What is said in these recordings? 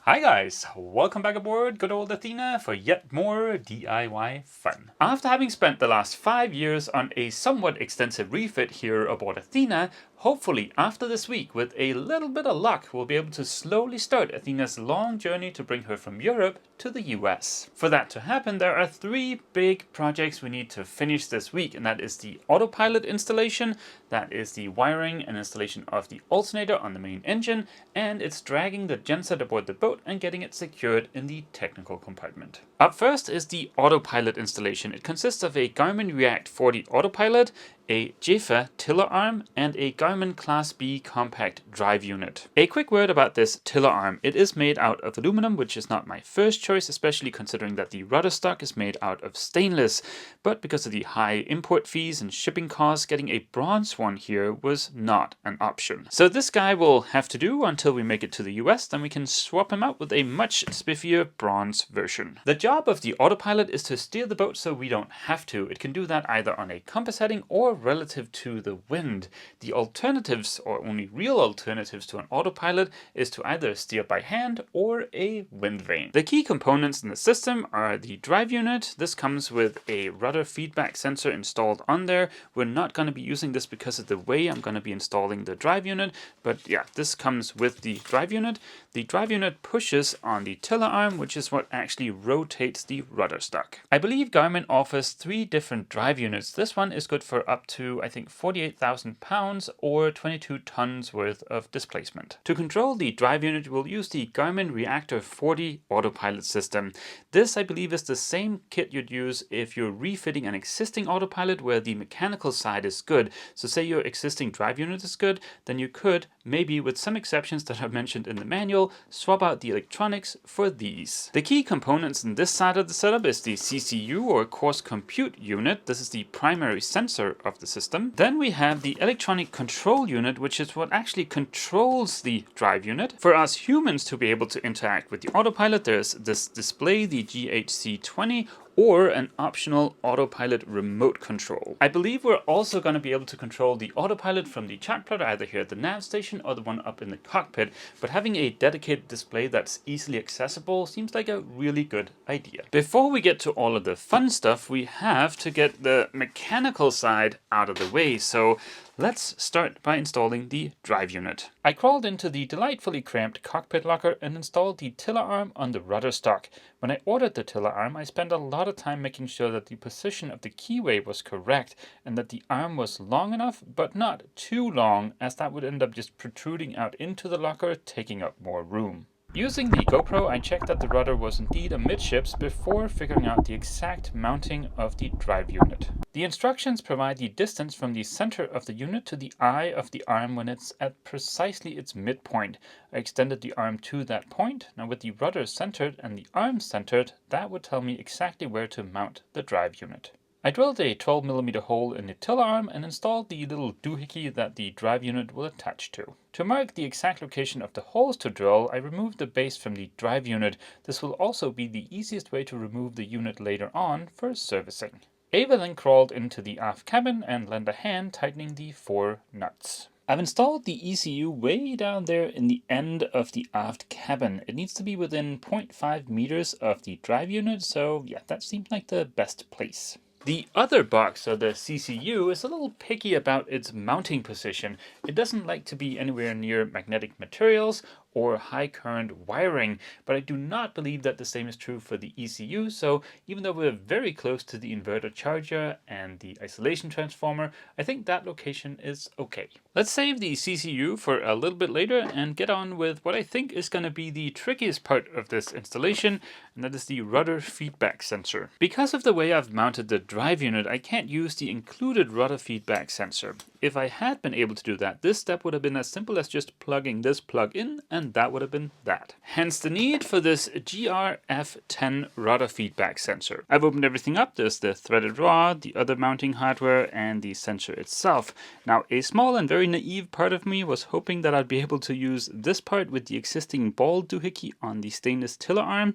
Hi guys, welcome back aboard good old Athena for yet more DIY fun. After having spent the last 5 years on a somewhat extensive refit here aboard Athena, hopefully after this week with a little bit of luck we'll be able to slowly start Athena's long journey to bring her from Europe to the US. For that to happen there are 3 big projects we need to finish this week, and that is the Autopilot installation, that is the wiring and installation of the alternator on the main engine, and it's dragging the genset aboard the boat and getting it secured in the technical compartment. Up first is the Autopilot installation. It consists of a Garmin React 40 Autopilot, a JIFA tiller arm, and a Garmin Class B compact drive unit. A quick word about this tiller arm. It is made out of aluminum, which is not my first choice, especially considering that the rudder stock is made out of stainless. But because of the high import fees and shipping costs, getting a bronze one here was not an option. So this guy will have to do until we make it to the US, then we can swap him out with a much spiffier bronze version. The job of the Autopilot is to steer the boat so we don't have to. It can do that either on a compass heading or relative to the wind. The alternatives, or only real alternatives to an autopilot, is to either steer by hand or a wind vane. The key components in the system are the drive unit. This comes with a rudder feedback sensor installed on there. We're not going to be using this because of the way I'm going to be installing the drive unit, but yeah, this comes with the drive unit. The drive unit pushes on the tiller arm, which is what actually rotates the rudder stock. I believe Garmin offers 3 different drive units. This one is good for up to, I think, 48,000 pounds or 22 tons worth of displacement. To control the drive unit, we'll use the Garmin Reactor 40 autopilot system. This, I believe, is the same kit you'd use if you're refitting an existing autopilot where the mechanical side is good. So say your existing drive unit is good, then you could, maybe with some exceptions that are mentioned in the manual, swap out the electronics for these. The key components in this side of the setup is the CCU, or Course Compute Unit. This is the primary sensor of the system. Then we have the electronic control unit, which is what actually controls the drive unit. For us humans to be able to interact with the autopilot, there's this display, the GHC20, or an optional autopilot remote control. I believe we're also going to be able to control the autopilot from the chart plotter, either here at the nav station or the one up in the cockpit, but having a dedicated display that's easily accessible seems like a really good idea. Before we get to all of the fun stuff, we have to get the mechanical side out of the way, so let's start by installing the drive unit. I crawled into the delightfully cramped cockpit locker and installed the tiller arm on the rudder stock. When I ordered the tiller arm, I spent a lot of time making sure that the position of the keyway was correct and that the arm was long enough but not too long, as that would end up just protruding out into the locker, taking up more room. Using the GoPro, I checked that the rudder was indeed amidships before figuring out the exact mounting of the drive unit. The instructions provide the distance from the center of the unit to the eye of the arm when it's at precisely its midpoint. I extended the arm to that point. Now with the rudder centered and the arm centered, that would tell me exactly where to mount the drive unit. I drilled a 12mm hole in the tiller arm and installed the little doohickey that the drive unit will attach to. To mark the exact location of the holes to drill, I removed the base from the drive unit. This will also be the easiest way to remove the unit later on for servicing. Ava then crawled into the aft cabin and lent a hand tightening the 4 nuts. I've installed the ECU way down there in the end of the aft cabin. It needs to be within 0.5 meters of the drive unit, so yeah, that seemed like the best place. The other box, so the CCU, is a little picky about its mounting position. It doesn't like to be anywhere near magnetic materials or high current wiring, but I do not believe that the same is true for the ECU, so even though we're very close to the inverter charger and the isolation transformer, I think that location is okay. Let's save the CCU for a little bit later and get on with what I think is going to be the trickiest part of this installation, and that is the rudder feedback sensor. Because of the way I've mounted the drive unit, I can't use the included rudder feedback sensor. If I had been able to do that, this step would have been as simple as just plugging this plug in, and that would have been that. Hence the need for this GRF10 rudder feedback sensor. I've opened everything up. There's the threaded rod, the other mounting hardware, and the sensor itself. Now, a small and very naive part of me was hoping that I'd be able to use this part with the existing ball doohickey on the stainless tiller arm,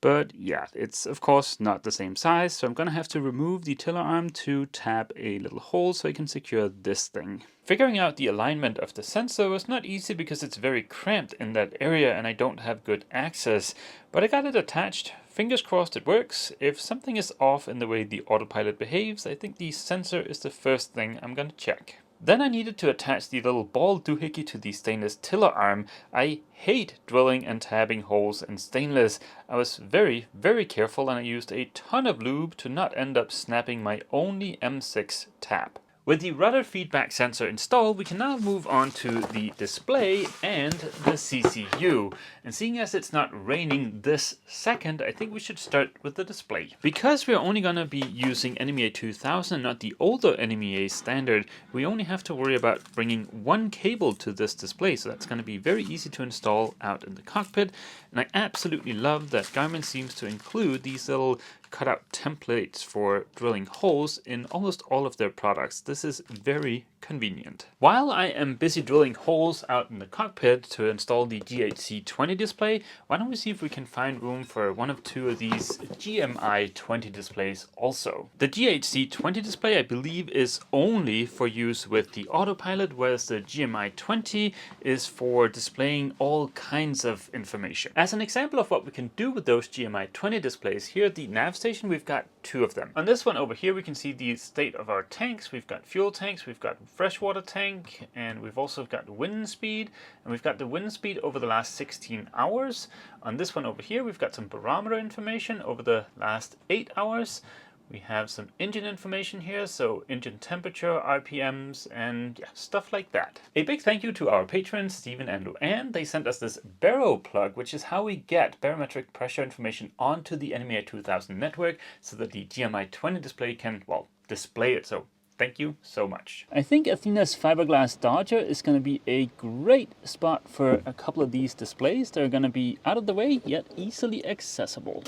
But yeah, it's of course not the same size, so I'm gonna have to remove the tiller arm to tap a little hole so I can secure this thing. Figuring out the alignment of the sensor was not easy because it's very cramped in that area and I don't have good access, but I got it attached. Fingers crossed it works. If something is off in the way the autopilot behaves, I think the sensor is the first thing I'm gonna check. Then I needed to attach the little ball doohickey to the stainless tiller arm. I hate drilling and tabbing holes in stainless. I was very, very careful and I used a ton of lube to not end up snapping my only M6 tab. With the rudder feedback sensor installed, we can now move on to the display and the CCU. And seeing as it's not raining this second, I think we should start with the display. Because we're only going to be using NMEA 2000, not the older NMEA standard, we only have to worry about bringing one cable to this display. So that's going to be very easy to install out in the cockpit. And I absolutely love that Garmin seems to include these little cutout templates for drilling holes in almost all of their products. This is very convenient. While I am busy drilling holes out in the cockpit to install the GHC20 display, why don't we see if we can find room for one of two of these GMI 20 displays also. The GHC20 display I believe is only for use with the autopilot, whereas the GMI 20 is for displaying all kinds of information. As an example of what we can do with those GMI 20 displays, here at the nav station we've got two of them. On this one over here we can see the state of our tanks. We've got fuel tanks, we've got freshwater tank, and we've also got wind speed, and we've got the wind speed over the last 16 hours. On this one over here we've got some barometer information over the last 8 hours. We have some engine information here, so engine temperature, RPMs, and yeah, stuff like that. A big thank you to our patrons, Stephen and Luann. They sent us this baro plug, which is how we get barometric pressure information onto the NMEA 2000 network so that the GMI 20 display can, well, display it. So thank you so much. I think Athena's fiberglass Dodger is going to be a great spot for a couple of these displays. They're going to be out of the way, yet easily accessible.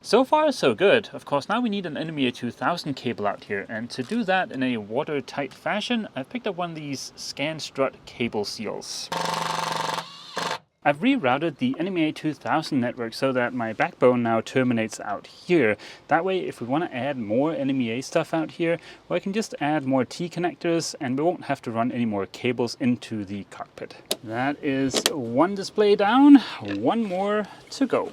So far so good. Of course now we need an NMEA 2000 cable out here, and to do that in a watertight fashion I've picked up one of these scan strut cable seals. I've rerouted the NMEA 2000 network so that my backbone now terminates out here. That way if we want to add more NMEA stuff out here, well, I can just add more T connectors and we won't have to run any more cables into the cockpit. That is one display down, one more to go.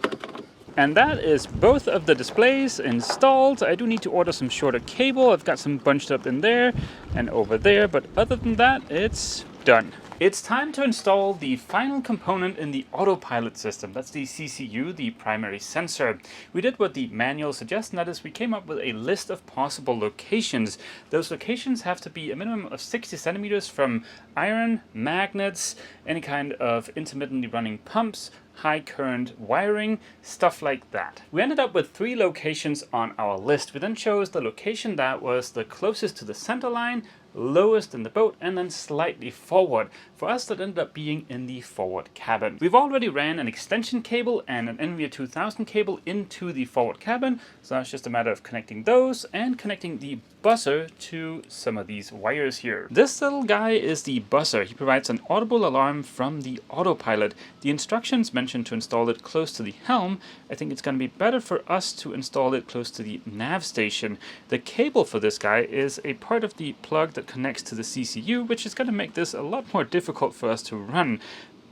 And that is both of the displays installed. I do need to order some shorter cable. I've got some bunched up in there and over there, but other than that, it's done. It's time to install the final component in the autopilot system. That's the CCU, the primary sensor. We did what the manual suggests, and that is we came up with a list of possible locations. Those locations have to be a minimum of 60 centimeters from iron, magnets, any kind of intermittently running pumps, high current wiring, stuff like that. We ended up with 3 locations on our list. We then chose the location that was the closest to the center line, lowest in the boat, and then slightly forward. For us, that ended up being in the forward cabin. We've already ran an extension cable and an NVIDIA 2000 cable into the forward cabin, so now it's just a matter of connecting those and connecting the buzzer to some of these wires here. This little guy is the buzzer. He provides an audible alarm from the autopilot. The instructions mention to install it close to the helm. I think it's going to be better for us to install it close to the nav station. The cable for this guy is a part of the plug that connects to the CCU, which is going to make this a lot more difficult for us to run.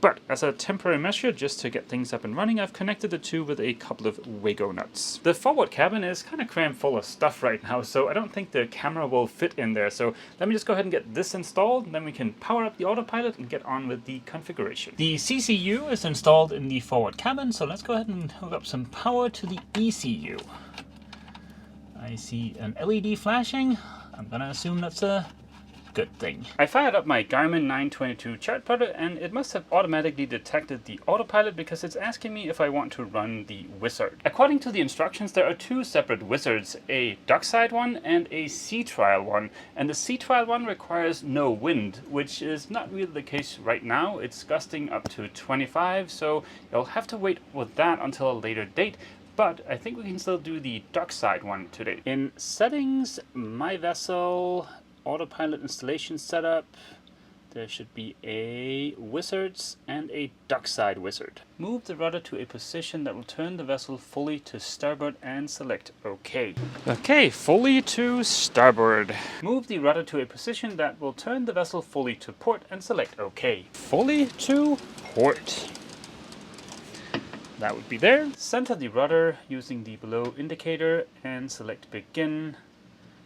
But as a temporary measure, just to get things up and running, I've connected the two with a couple of Wago nuts. The forward cabin is kind of crammed full of stuff right now, so I don't think the camera will fit in there. So let me just go ahead and get this installed, and then we can power up the autopilot and get on with the configuration. The CCU is installed in the forward cabin, so let's go ahead and hook up some power to the ECU. I see an LED flashing. I'm gonna assume that's a good thing. I fired up my Garmin 922 chart plotter, and it must have automatically detected the autopilot because it's asking me if I want to run the wizard. According to the instructions, there are 2 separate wizards, a dockside one and a sea trial one, and the sea trial one requires no wind, which is not really the case right now. It's gusting up to 25, so you'll have to wait with that until a later date. But I think we can still do the dockside one today. In settings, my vessel, autopilot installation setup, there should be a wizards and a dockside wizard. Move the rudder to a position that will turn the vessel fully to starboard and select OK. Okay, fully to starboard. Move the rudder to a position that will turn the vessel fully to port and select OK. Fully to port. That would be there. Center the rudder using the below indicator and select begin.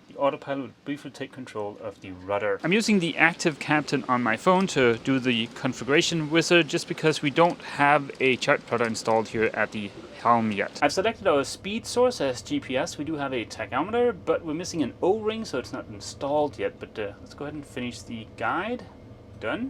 The autopilot will briefly take control of the rudder. I'm using the active captain on my phone to do the configuration wizard just because we don't have a chart plotter installed here at the helm yet. I've selected our speed source as GPS. We do have a tachometer, but we're missing an O-ring, so it's not installed yet. But let's go ahead and finish the guide. Done.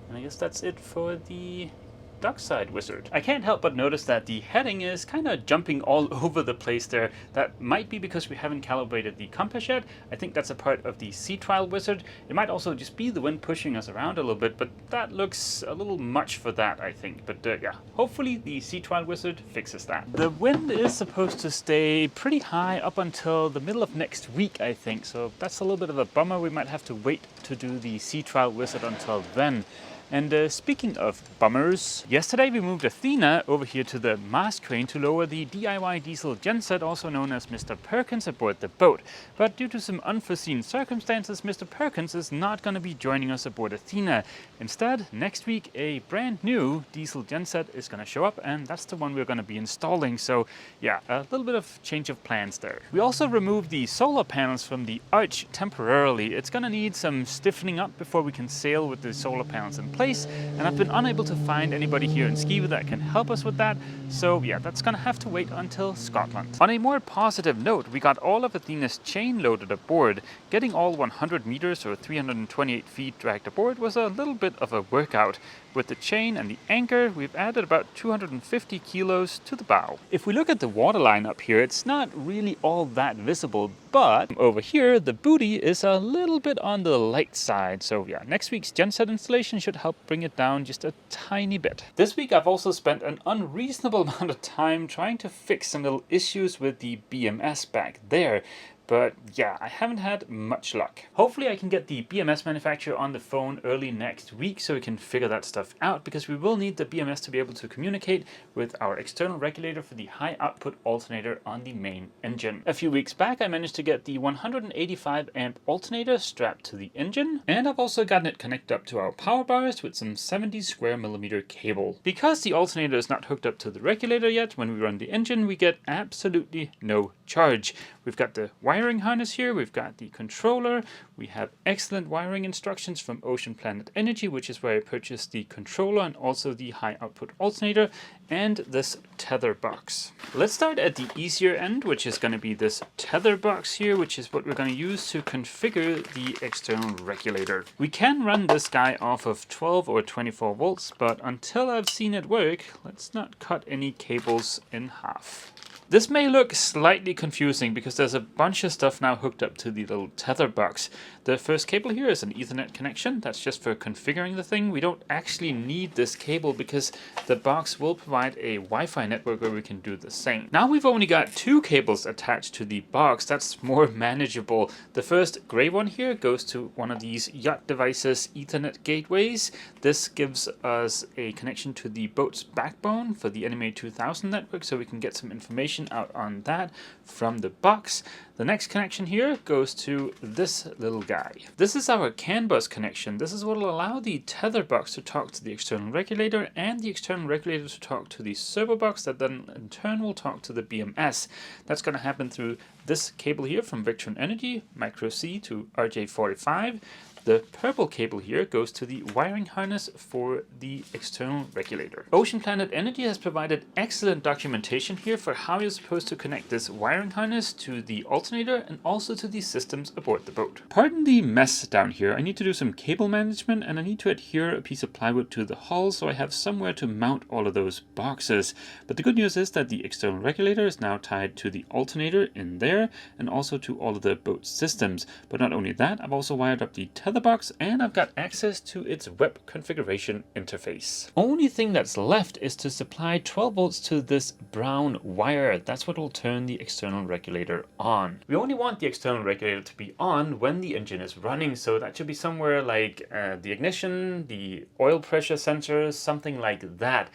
And I guess that's it for the dockside wizard. I can't help but notice that the heading is kind of jumping all over the place there. That might be because we haven't calibrated the compass yet. I think that's a part of the sea trial wizard. It might also just be the wind pushing us around a little bit, but that looks a little much for that, I think. But yeah, hopefully the sea trial wizard fixes that. The wind is supposed to stay pretty high up until the middle of next week, I think. So that's a little bit of a bummer. We might have to wait to do the sea trial wizard until then. And speaking of bummers, yesterday we moved Athena over here to the mast crane to lower the DIY diesel genset, also known as Mr. Perkins, aboard the boat. But due to some unforeseen circumstances, Mr. Perkins is not going to be joining us aboard Athena. Instead, next week a brand new diesel genset is going to show up, and that's the one we're going to be installing. So yeah, a little bit of change of plans there. We also removed the solar panels from the arch temporarily. It's going to need some stiffening up before we can sail with the solar panels in place, and I've been unable to find anybody here in Skiva that can help us with that, so yeah, that's gonna have to wait until Scotland. On a more positive note, we got all of Athena's chain loaded aboard. Getting all 100 meters or 328 feet dragged aboard was a little bit of a workout. With the chain and the anchor, we've added about 250 kilos to the bow. If we look at the waterline up here, it's not really all that visible, but over here, the booty is a little bit on the light side. So yeah, next week's genset installation should help bring it down just a tiny bit. This week, I've also spent an unreasonable amount of time trying to fix some little issues with the BMS back there. But yeah, I haven't had much luck. Hopefully I can get the BMS manufacturer on the phone early next week so we can figure that stuff out, because we will need the BMS to be able to communicate with our external regulator for the high output alternator on the main engine. A few weeks back I managed to get the 185 amp alternator strapped to the engine, and I've also gotten it connected up to our power bars with some 70 square millimeter cable. Because the alternator is not hooked up to the regulator yet, when we run the engine we get absolutely no charge. We've got the wiring harness here, we've got the controller, we have excellent wiring instructions from Ocean Planet Energy, which is where I purchased the controller and also the high output alternator, and this tether box. Let's start at the easier end, which is going to be this tether box here, which is what we're going to use to configure the external regulator. We can run this guy off of 12 or 24 volts, but until I've seen it work, let's not cut any cables in half. This may look slightly confusing because there's a bunch of stuff now hooked up to the little tether box. The first cable here is an Ethernet connection. That's just for configuring the thing. We don't actually need this cable because the box will provide a Wi-Fi network where we can do the same. Now we've only got two cables attached to the box. That's more manageable. The first gray one here goes to one of these yacht devices Ethernet gateways. This gives us a connection to the boat's backbone for the NMA 2000 network, so we can get some information out on that from the box. The next connection here goes to this little guy. This is our CAN bus connection. This is what will allow the tether box to talk to the external regulator and the external regulator to talk to the servo box that then in turn will talk to the BMS. That's going to happen through this cable here from Victron Energy, micro C to RJ45. The purple cable here goes to the wiring harness for the external regulator. Ocean Planet Energy has provided excellent documentation here for how you're supposed to connect this wiring harness to the alternator and also to the systems aboard the boat. Pardon the mess down here. I need to do some cable management and I need to adhere a piece of plywood to the hull so I have somewhere to mount all of those boxes. But the good news is that the external regulator is now tied to the alternator in there and also to all of the boat systems. But not only that, I've also wired up the tether tether box, and I've got access to its web configuration interface. Only thing that's left is to supply 12 volts to this brown wire. That's what will turn the external regulator on. We only want the external regulator to be on when the engine is running, so that should be somewhere like the ignition, the oil pressure sensors, something like that.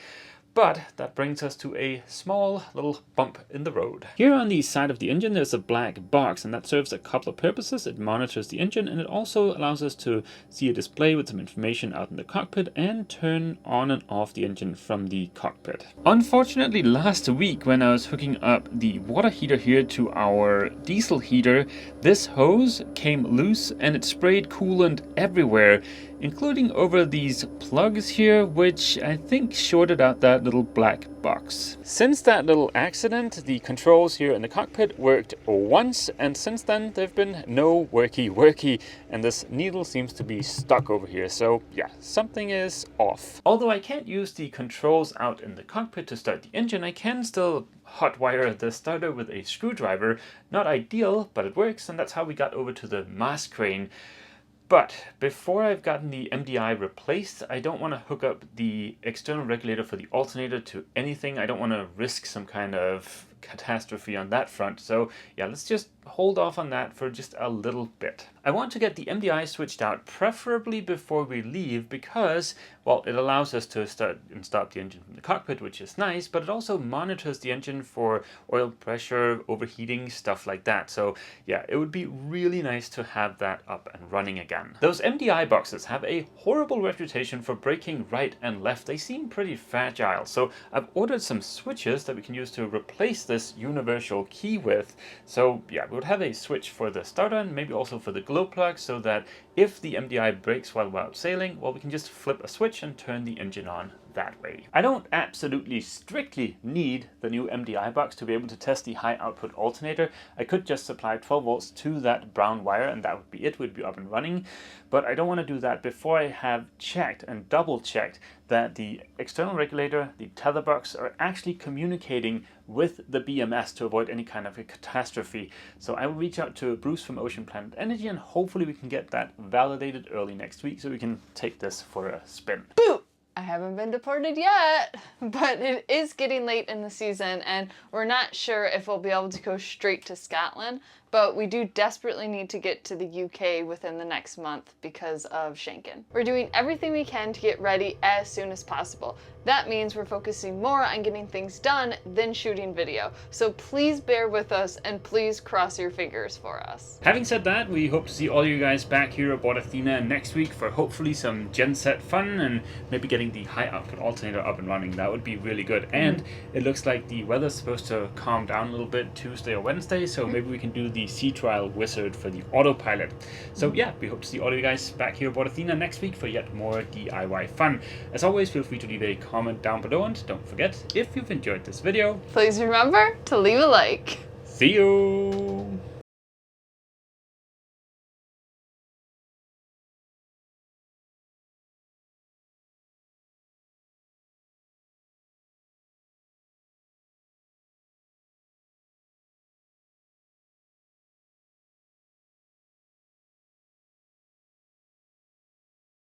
But that brings us to a small little bump in the road. Here on the side of the engine there's a black box, and that serves a couple of purposes. It monitors the engine, and it also allows us to see a display with some information out in the cockpit and turn on and off the engine from the cockpit. Unfortunately, last week when I was hooking up the water heater here to our diesel heater, this hose came loose and it sprayed coolant everywhere, including over these plugs here, which I think shorted out that little black box. Since that little accident, the controls here in the cockpit worked once, and since then there've been no worky, and this needle seems to be stuck over here. So yeah, something is off. Although I can't use the controls out in the cockpit to start the engine, I can still hotwire the starter with a screwdriver. Not ideal, but it works, and that's how we got over to the mast crane. But before I've gotten the MDI replaced, I don't want to hook up the external regulator for the alternator to anything. I don't want to risk some kind of catastrophe on that front. So yeah, let's just hold off on that for just a little bit. I want to get the MDI switched out, preferably before we leave, because, well, it allows us to start and stop the engine from the cockpit, which is nice, but it also monitors the engine for oil pressure, overheating, stuff like that. So yeah, it would be really nice to have that up and running again. Those MDI boxes have a horrible reputation for breaking right and left. They seem pretty fragile, so I've ordered some switches that we can use to replace this universal key with. So yeah, we would have a switch for the starter and maybe also for the glow plug, so that if the MDI breaks while we're out sailing, well, we can just flip a switch and turn the engine on that way. I don't absolutely strictly need the new MDI box to be able to test the high output alternator. I could just supply 12 volts to that brown wire and that would be it. We'd be up and running. But I don't want to do that before I have checked and double checked that the external regulator, the tether box, are actually communicating with the BMS to avoid any kind of a catastrophe. So I will reach out to Bruce from Ocean Planet Energy, and hopefully we can get that validated early next week so we can take this for a spin. Boo! I haven't been deported yet, but it is getting late in the season and we're not sure if we'll be able to go straight to Scotland, but we do desperately need to get to the UK within the next month because of Schenken. We're doing everything we can to get ready as soon as possible. That means we're focusing more on getting things done than shooting video. So please bear with us and please cross your fingers for us. Having said that, we hope to see all you guys back here aboard Athena next week for hopefully some genset fun and maybe getting the high output alternator up and running. That would be really good. And it looks like the weather's supposed to calm down a little bit Tuesday or Wednesday, so maybe we can do the sea trial wizard for the autopilot. So yeah, we hope to see all of you guys back here aboard Athena next week for yet more DIY fun. As always, feel free to leave a comment down below, and don't forget, if you've enjoyed this video, please remember to leave a like. See you!